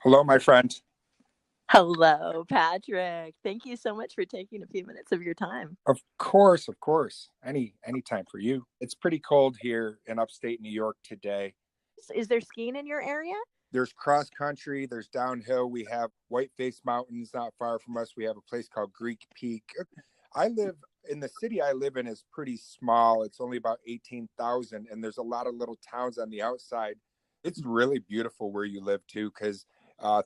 Hello, my friend. Hello, Patrick. Thank you so much for taking a few minutes of your time. Of course, of course. Any time for you. It's pretty cold here in upstate New York today. Is there skiing in your area? There's cross country, there's downhill. We have Whiteface Mountains not far from us. We have a place called Greek Peak. I live in the city I live in is pretty small. It's only about 18,000 and there's a lot of little towns on the outside. It's really beautiful where you live too cuz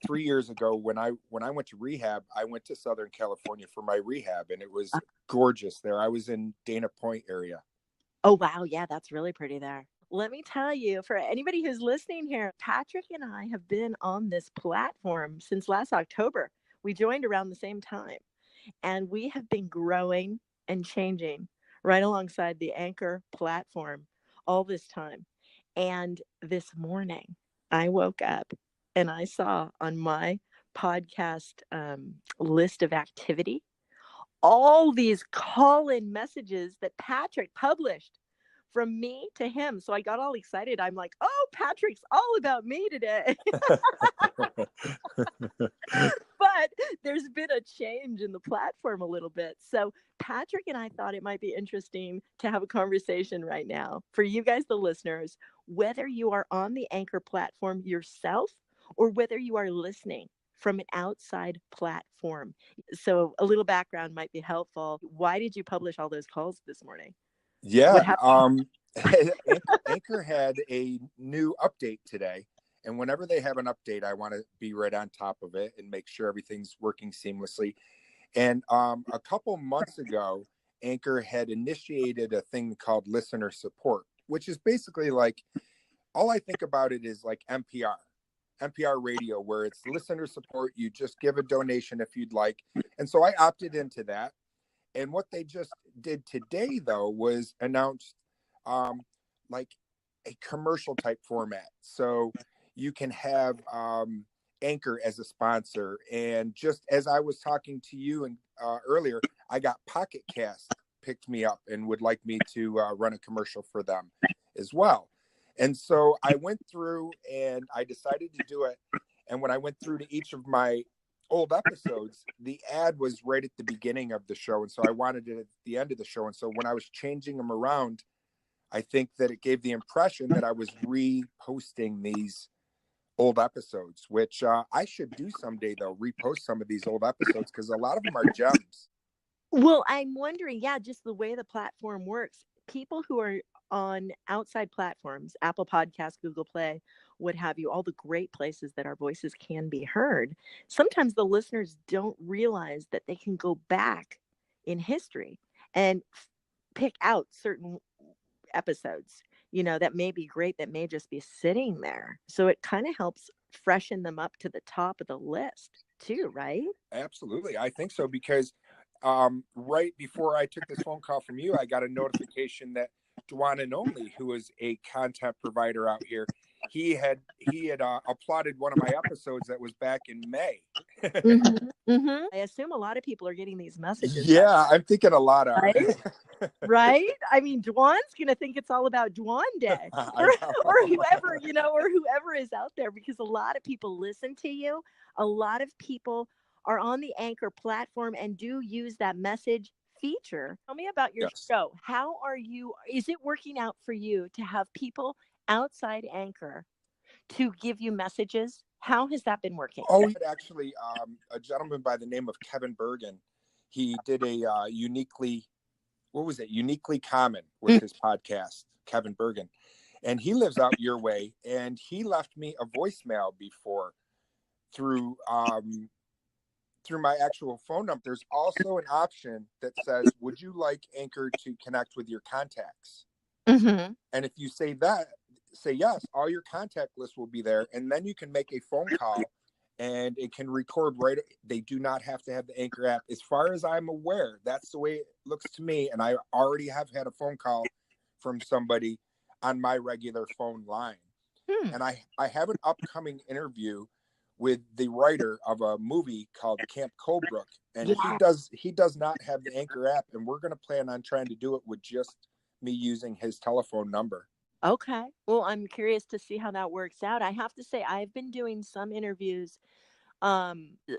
3 years ago when I went to rehab, I went to Southern California for my rehab and it was gorgeous there. I was in Dana Point area. Oh, wow. Yeah, that's really pretty there. Let me tell you, for anybody who's listening here, Patrick and I have been on this platform since last October. We joined around the same time, and we have been growing and changing right alongside the Anchor platform all this time. And this morning, I woke up and I saw on my podcast list of activity all these call-in messages that Patrick published from me to him. So I got all excited. I'm like, oh, Patrick's all about me today. But there's been a change in the platform a little bit. So Patrick and I thought it might be interesting to have a conversation right now for you guys, the listeners, whether you are on the Anchor platform yourself or whether you are listening from an outside platform. So a little background might be helpful. Why did you publish all those calls this morning? Yeah, Anchor had a new update today. And whenever they have an update, I want to be right on top of it and make sure everything's working seamlessly. And a couple months ago, Anchor had initiated a thing called listener support, which is basically like, all I think about it is like NPR radio, where it's listener support. You just give a donation if you'd like. And so I opted into that. And what they just did today, though, was announced like a commercial type format. So you can have Anchor as a sponsor. And just as I was talking to you and earlier, I got Pocket Cast picked me up and would like me to run a commercial for them as well. And so I went through and I decided to do it. And when I went through to each of my old episodes, the ad was right at the beginning of the show. And so I wanted it at the end of the show. And so when I was changing them around, I think that it gave the impression that I was reposting these old episodes, which I should do someday, though, repost some of these old episodes because a lot of them are gems. Well, I'm wondering, yeah, just the way the platform works, people who are on outside platforms, Apple Podcasts, Google Play, what have you, all the great places that our voices can be heard, sometimes the listeners don't realize that they can go back in history and pick out certain episodes, that may be great, that may just be sitting there. So it kind of helps freshen them up to the top of the list too, right? Absolutely. I think so because right before I took this phone call from you, I got a notification that Dwan and Only, who is a content provider out here, he had applauded one of my episodes that was back in May. I assume a lot of people are getting these messages. Yeah, I'm thinking a lot of right? Right? I mean, Dwan's gonna think it's all about Dwan Day, or whoever, or whoever is out there, because a lot of people listen to you. A lot of people are on the Anchor platform and do use that message feature. Tell me about your show. How are you? Is it working out for you to have people outside Anchor to give you messages? How has that been working? Oh, actually, a gentleman by the name of Kevin Bergen, he did a uniquely common with his podcast, Kevin Bergen, and he lives out your way, and he left me a voicemail before through my actual phone number. There's also an option that says, would you like Anchor to connect with your contacts? Mm-hmm. And if you say yes, all your contact list will be there. And then you can make a phone call and it can record right. They do not have to have the Anchor app. As far as I'm aware, that's the way it looks to me. And I already have had a phone call from somebody on my regular phone line. And I have an upcoming interview with the writer of a movie called Camp Colebrook. And he does not have the Anchor app. And we're going to plan on trying to do it with just me using his telephone number. Okay. Well, I'm curious to see how that works out. I have to say, I've been doing some interviews.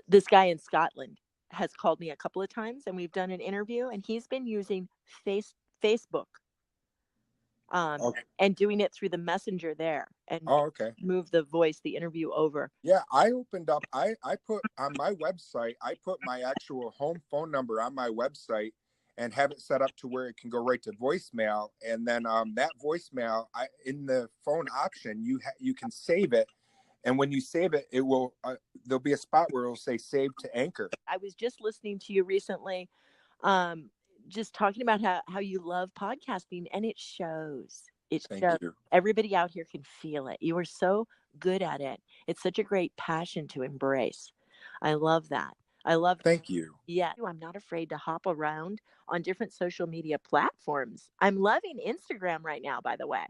This guy in Scotland has called me a couple of times, and we've done an interview, and he's been using Facebook, Okay. and doing it through the messenger there, and Oh, okay. move the interview over. Yeah, I opened up. I put on my website. I put my actual home phone number on my website and have it set up to where it can go right to voicemail. And then that voicemail, I in the phone option, you can save it. And when you save it, it will there'll be a spot where it'll say "Save to Anchor." I was just listening to you recently, um, just talking about how you love podcasting, and it shows. It Thank shows. you. Everybody out here can feel it. You are so good at it. It's such a great passion to embrace. I love that. I love. Thank you. Yeah, I'm not afraid to hop around on different social media platforms. I'm loving Instagram right now, by the way.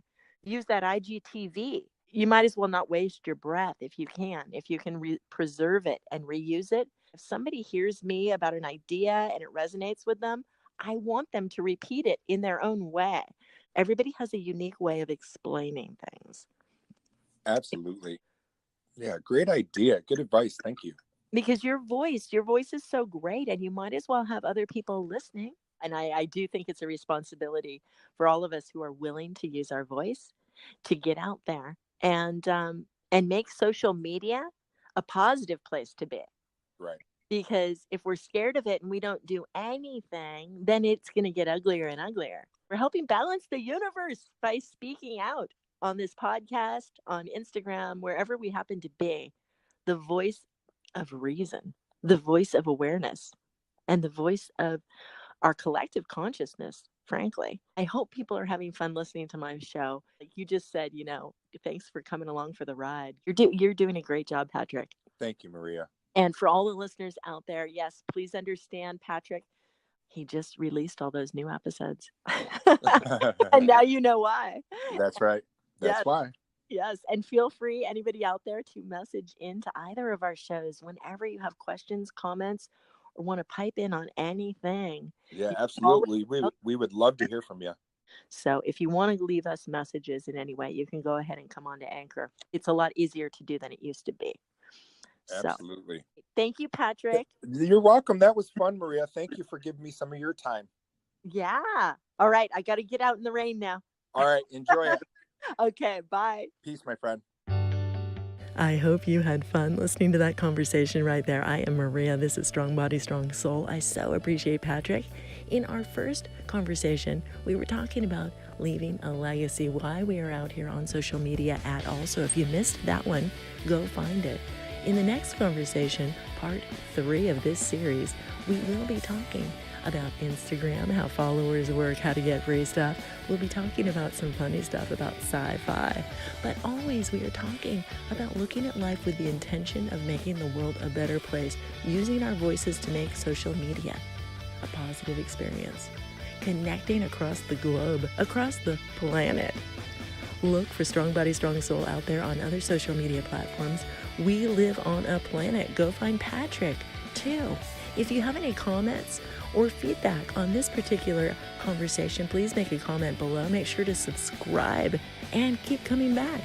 Use that IGTV. You might as well not waste your breath if you can. If you can preserve it and reuse it. If somebody hears me about an idea and it resonates with them, I want them to repeat it in their own way. Everybody has a unique way of explaining things. Absolutely. Yeah, great idea. Good advice. Thank you. Because your voice is so great, and you might as well have other people listening. And I do think it's a responsibility for all of us who are willing to use our voice to get out there and make social media a positive place to be. Right. Because if we're scared of it and we don't do anything, then it's going to get uglier and uglier. We're helping balance the universe by speaking out on this podcast, on Instagram, wherever we happen to be. The voice of reason, the voice of awareness, and the voice of our collective consciousness, frankly. I hope people are having fun listening to my show. Like you just said, thanks for coming along for the ride. You're doing a great job, Patrick. Thank you, Maria. And for all the listeners out there, yes, please understand, Patrick, he just released all those new episodes. And now you know why. That's right. That's why. Yes. And feel free, anybody out there, to message into either of our shows whenever you have questions, comments, or want to pipe in on anything. Yeah, absolutely. We would love to hear from you. So if you want to leave us messages in any way, you can go ahead and come on to Anchor. It's a lot easier to do than it used to be. Absolutely. So, thank you, Patrick. You're welcome. That was fun, Maria. Thank you for giving me some of your time. Yeah. All right. I got to get out in the rain now. All right. Enjoy it. Okay. Bye. Peace, my friend. I hope you had fun listening to that conversation right there. I am Maria. This is Strong Body, Strong Soul. I so appreciate Patrick. In our first conversation, we were talking about leaving a legacy, why we are out here on social media at all. So if you missed that one, go find it. In the next conversation, part 3 of this series, we will be talking about Instagram, how followers work, how to get free stuff. We'll be talking about some funny stuff about sci-fi. But always we are talking about looking at life with the intention of making the world a better place, using our voices to make social media a positive experience, connecting across the globe, across the planet. Look for Strong Body, Strong Soul out there on other social media platforms. We live on a planet. Go find Patrick, too. If you have any comments or feedback on this particular conversation, please make a comment below. Make sure to subscribe and keep coming back.